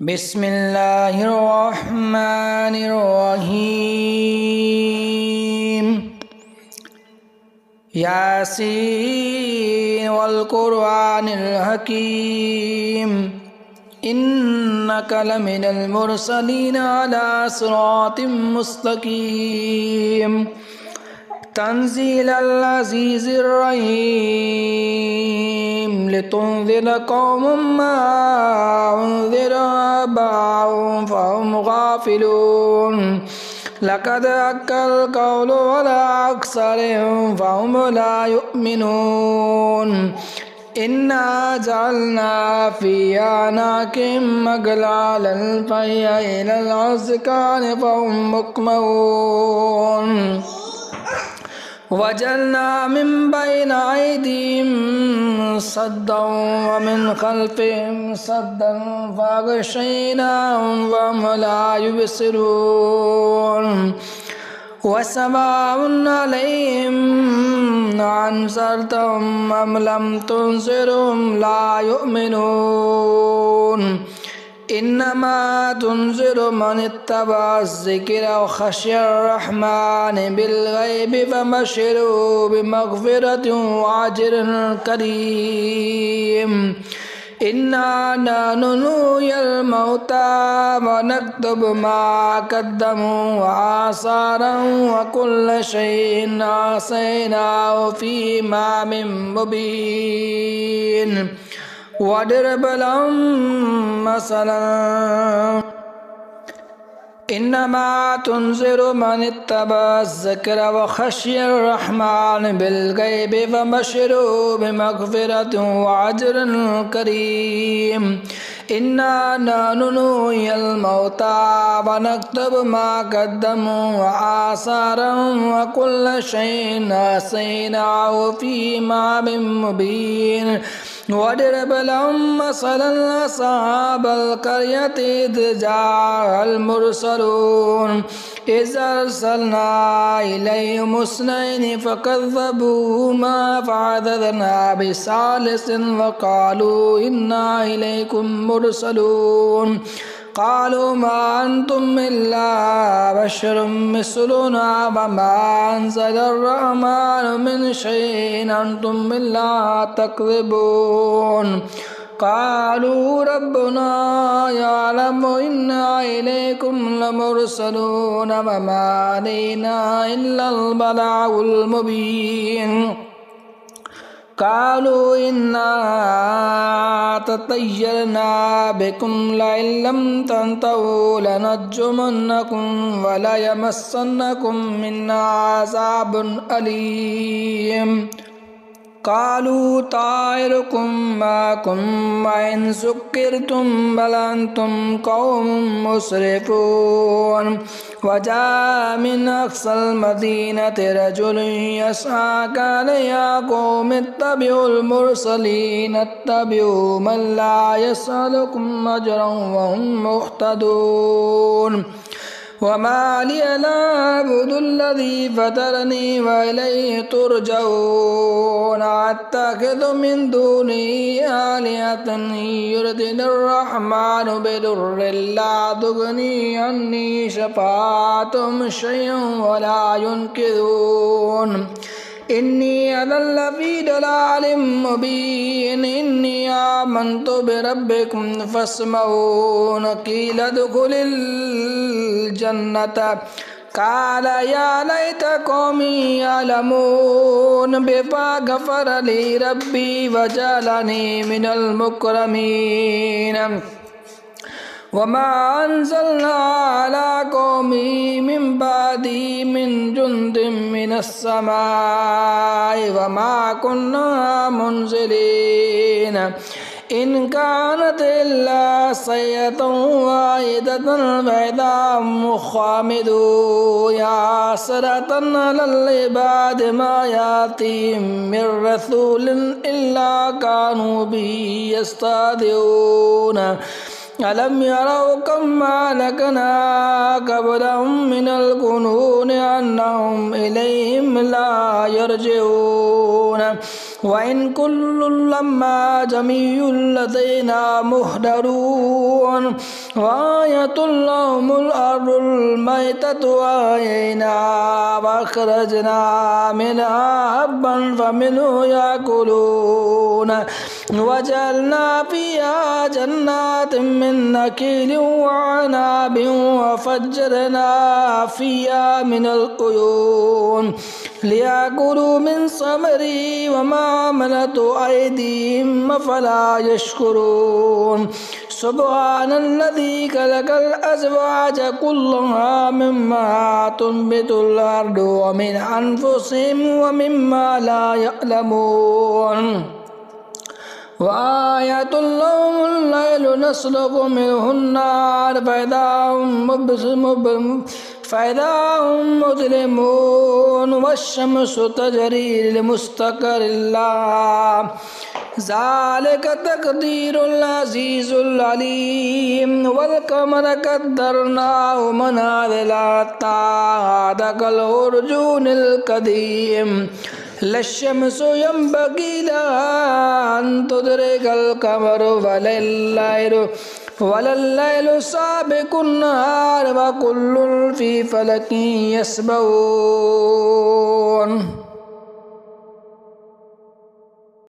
بسم الله الرحمن الرحيم ياسين والقرآن الحكيم إنك لمن المرسلين على صراط مستقيم تنزيل العزيز الرحيم لتنذر قوم ما أنذر آباؤهم فهم غافلون لقد حق القول على أكثرهم فهم لا يؤمنون إنا جعلنا في أعناقهم أغلالا فهي إلى الأذقان فهم مقمحون وجعلنا من بين أيديهم سدا ومن خلفهم سدا فأغشيناهم فهم لا يبصرون وسواء عليهم أنذرتهم أم لم تنذرهم لا يؤمنون إنما تنذر من اتبع الذكر وخشي الرحمن بالغيب فبشره بمغفرة وأجر كريم إنا نحن نحيي الموتى ونكتب ما قدموا وآثارهم وكل شيء أحصيناه في إمام مبين واضرب لهم مثلا إنما تنذر من اتبع الذكر وخشي الرحمن بالغيب فبشره بمغفرة وأجر كريم إنا نحن نحيي الموتى ونكتب ما قدموا وآثارهم وكل شيء أحصيناه في إمام مبين واضرب لهم مثلا أصحاب القرية إذ جاء المرسلون إذ أرسلنا إليهم اثنين فكذبوهما فعززنا بثالث وقالوا إنا إليكم مرسلون قالوا ما أنتم إلا بشر مثلنا وما أنزل الرحمن من شيء أنتم إلا تكذبون قالوا ربنا يعلم إنا إليكم لمرسلون وما علينا إلا البلاغ المبين قالوا إنا تطيرنا بكم لئن لم تنتهوا لنرجمنكم وليمسنكم منا عذاب أليم قالوا طائركم معكم وإن سكرتم بل أنتم قوم مسرفون وجاء من أقصى المدينة رجل يسعى قال يا قوم اتبعوا المرسلين اتبعوا من لا يسألكم أجرا وهم مهتدون وما لي لا أعبد الذي فطرني وإليه ترجعون أتخذ من دونه آلهة يردني الرحمن بضر لا تغني عني شفاعتهم شيئا ولا ينقذون إني أضل في ضلال مبين إني آمنت بربكم فاسمعون قيل ادخل الجنة قال يا ليت قومي يعلمون بما غفر لي ربي وجعلني من المكرمين وما أنزلنا على قومه من بعده من جند من السماء وما كنا منزلين إن كانت إلا صيحة واحدة فإذا هم خامدون يا حسرة على العباد ما يأتيهم من رسول إلا كانوا به يستهزئون ألم يروا كم أهلكنا قبلهم من القرون أنهم إليهم لا يرجعون وإن كل لما جميع لدينا محضرون وآية لهم الأرض الميتة وأحييناها وأخرجنا منها حبا فمنه يأكلون وجعلنا فيها جنات من نخيل وعناب وفجرنا فيها من العيون ليأكلوا من ثمره وما عملت أيديهم فلا يشكرون سبحان الذي خلق الأزواج كلها مما تنبت الأرض ومن أنفسهم ومما لا يعلمون وآية لهم الليل نسلك منه النار فإذا هم مظلمون والشمس تجري لمستقر لها ذلك تقدير العزيز العليم والقمر قدرناه منازل حتى عاد كالعرجون القديم لا الشمس ينبغي لها أن تدرك القمر ولا الليل سابق النهار وكل في فلك يسبحون.